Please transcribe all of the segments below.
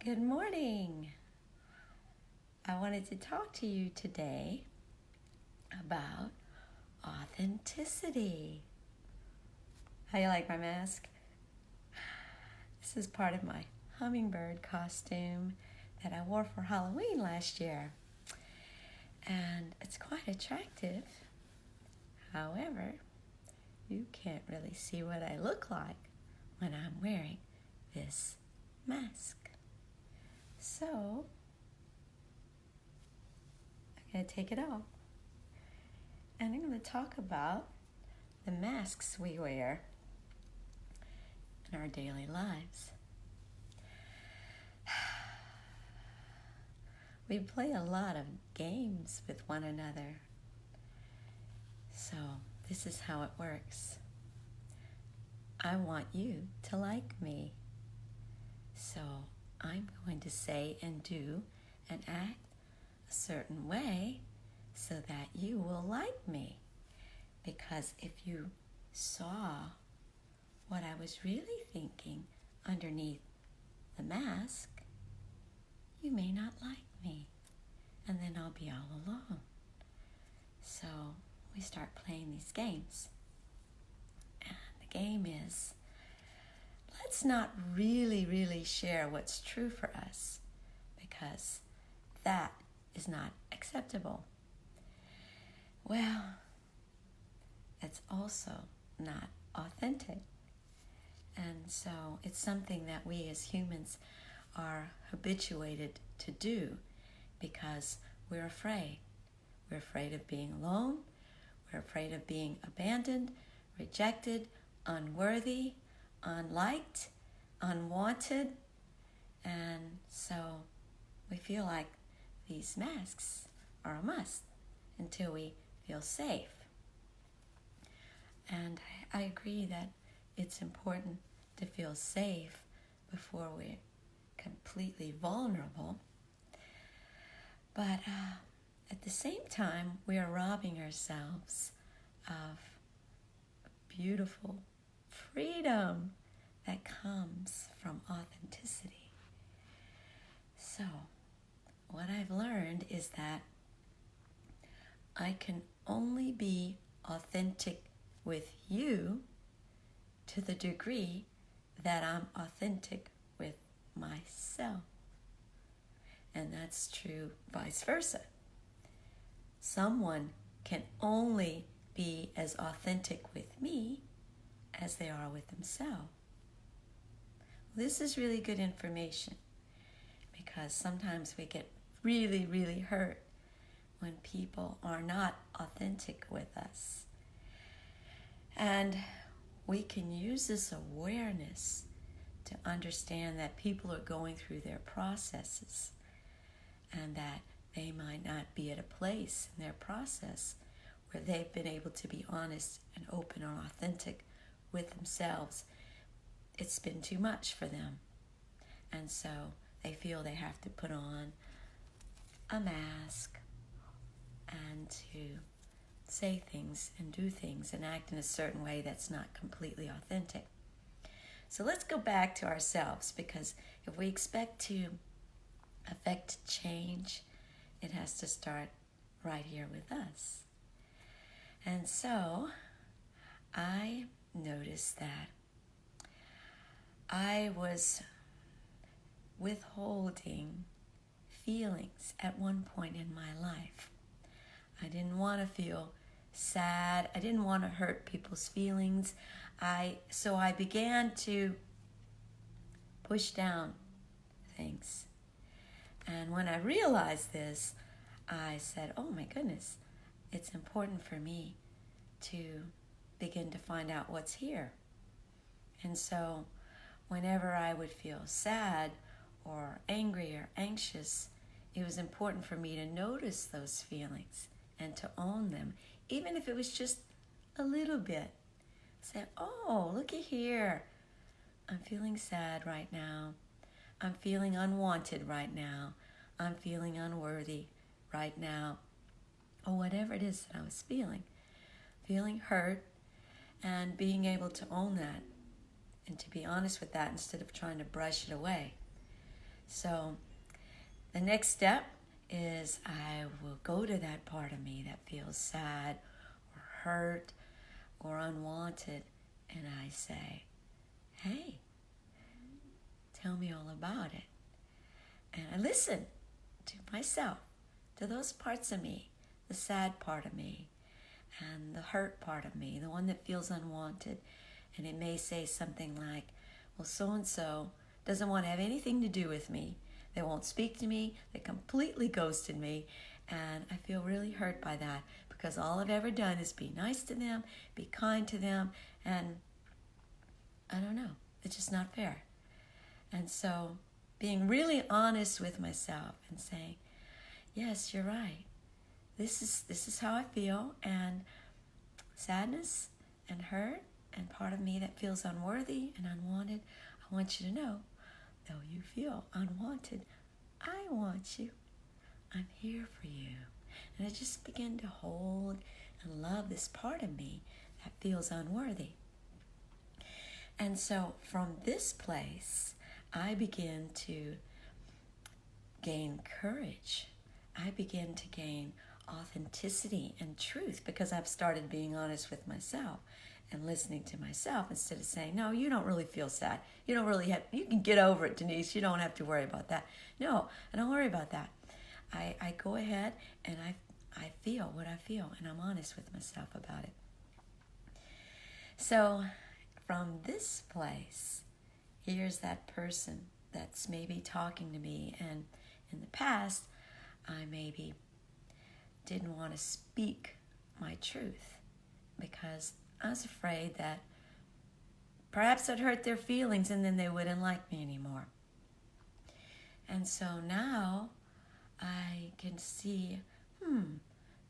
Good morning. I wanted to talk to you today about authenticity. How you like my mask? This is part of my hummingbird costume that I wore for Halloween last year. And it's quite attractive. However, you can't really see what I look like when I'm wearing this mask. So, I'm going to take it off. And I'm going to talk about the masks we wear in our daily lives. We play a lot of games with one another. So, this is how it works. I want you to like me. So, I'm going to say and do and act a certain way so that you will like me. Because if you saw what I was really thinking underneath the mask, you may not like me. And then I'll be all alone. So we start playing these games. And the game is, let's not really share what's true for us, because that is not acceptable. Well, it's also not authentic. And so it's something that we as humans are habituated to do because we're afraid. We're afraid of being alone. We're afraid of being abandoned, rejected, unworthy, unliked, unwanted. And so we feel like these masks are a must until we feel safe. And I agree that it's important to feel safe before we're completely vulnerable. But at the same time, we are robbing ourselves of beautiful freedom that comes from authenticity. So, what I've learned is that I can only be authentic with you to the degree that I'm authentic with myself. And that's true vice versa. Someone can only be as authentic with me as they are with themselves. This is really good information because sometimes we get really hurt when people are not authentic with us. And we can use this awareness to understand that people are going through their processes and that they might not be at a place in their process where they've been able to be honest and open or authentic with themselves. It's been too much for them. And so they feel they have to put on a mask and to say things and do things and act in a certain way that's not completely authentic. So let's go back to ourselves, because if we expect to affect change, it has to start right here with us. And so I noticed that I was withholding feelings at one point in my life. I didn't want to feel sad. I didn't want to hurt people's feelings. So I began to push down things. And when I realized this, I said, oh my goodness, it's important for me to begin to find out what's here. And so whenever I would feel sad or angry or anxious, it was important for me to notice those feelings and to own them, even if it was just a little bit. Say, oh, looky here. I'm feeling sad right now. I'm feeling unwanted right now. I'm feeling unworthy right now. Or whatever it is that I was feeling hurt, and being able to own that and to be honest with that instead of trying to brush it away. So the next step is I will go to that part of me that feels sad or hurt or unwanted, and I say, hey, tell me all about it. And I listen to myself, to those parts of me, the sad part of me and the hurt part of me, the one that feels unwanted. And it may say something like, well, so-and-so doesn't want to have anything to do with me. They won't speak to me. They completely ghosted me. And I feel really hurt by that because all I've ever done is be nice to them, be kind to them, and I don't know. It's just not fair. And so being really honest with myself and saying, yes, you're right. This is how I feel, and sadness and hurt and part of me that feels unworthy and unwanted, I want you to know, though you feel unwanted, I want you. I'm here for you. And I just begin to hold and love this part of me that feels unworthy. And so from this place, I begin to gain courage. I begin to gain authenticity and truth because I've started being honest with myself and listening to myself instead of saying, no, you don't really feel sad. You can get over it, Denise. You don't have to worry about that. No, I don't worry about that. I go ahead and I feel what I feel, and I'm honest with myself about it. So from this place, here's that person that's maybe talking to me, and in the past, I maybe didn't want to speak my truth because I was afraid that perhaps I'd hurt their feelings and then they wouldn't like me anymore. And so now I can see,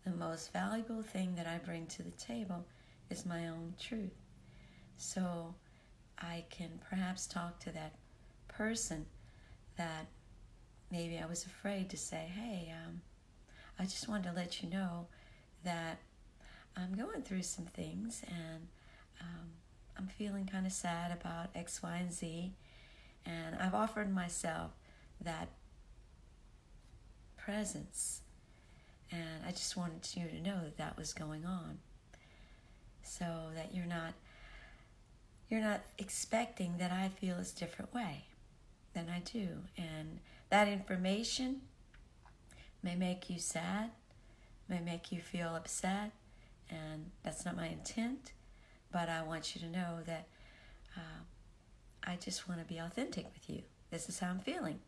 the most valuable thing that I bring to the table is my own truth. So I can perhaps talk to that person that maybe I was afraid to say, hey, I just wanted to let you know that I'm going through some things and I'm feeling kind of sad about X, Y, and Z. And I've offered myself that presence. And I just wanted you to know that that was going on, so that you're not expecting that I feel a different way than I do. And that information may make you sad, may make you feel upset, and that's not my intent. But I want you to know that I just want to be authentic with you. This is how I'm feeling.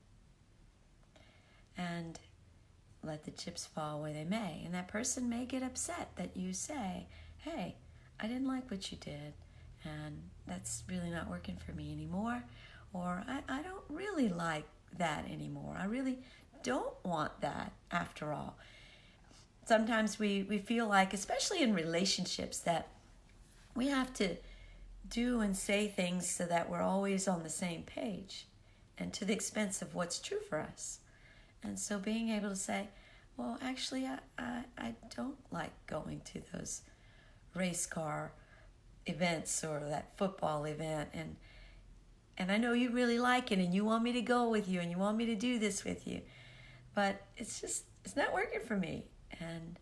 And let the chips fall where they may. And that person may get upset that you say, hey, I didn't like what you did, and that's really not working for me anymore. Or I don't really like that anymore. I really don't want that after all. Sometimes we feel like, especially in relationships, that we have to do and say things so that we're always on the same page, and to the expense of what's true for us. And so being able to say, well, actually, I don't like going to those race car events or that football event, and I know you really like it, and you want me to go with you, and you want me to do this with you, but it's not working for me. And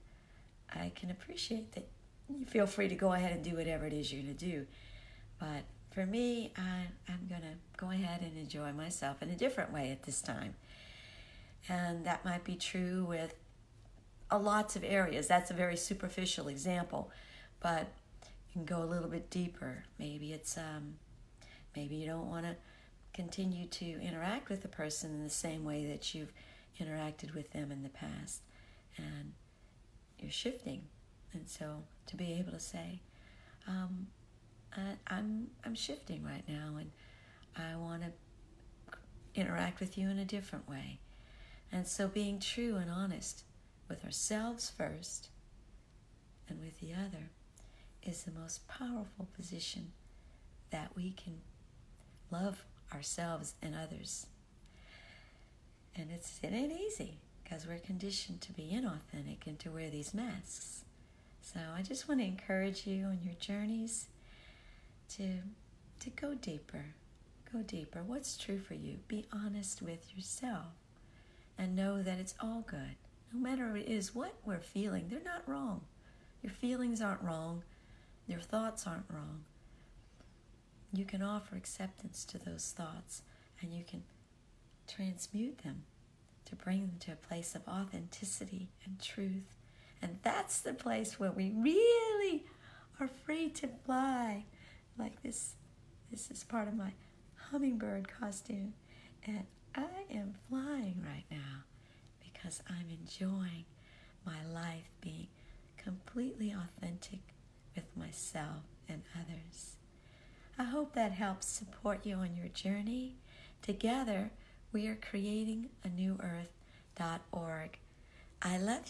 I can appreciate that you feel free to go ahead and do whatever it is you're going to do. But for me, I'm going to go ahead and enjoy myself in a different way at this time. And that might be true with lots of areas. That's a very superficial example, but you can go a little bit deeper. Maybe it's maybe you don't want to continue to interact with the person in the same way that you've interacted with them in the past, and you're shifting. And so to be able to say, I'm shifting right now, and I want to interact with you in a different way. And so being true and honest with ourselves first and with the other is the most powerful position that we can love ourselves and others. And it ain't easy because we're conditioned to be inauthentic and to wear these masks. So I just want to encourage you on your journeys to go deeper, Go deeper. What's true for you? Be honest with yourself and know that it's all good. No matter what it is, what we're feeling, they're not wrong. Your feelings aren't wrong. Your thoughts aren't wrong. You can offer acceptance to those thoughts, and you can transmute them to bring them to a place of authenticity and truth. And that's the place where we really are free to fly. Like this is part of my hummingbird costume. And I am flying right now because I'm enjoying my life being completely authentic with myself and others. I hope that helps support you on your journey. Together, we are creatinganewearth.org. I love you.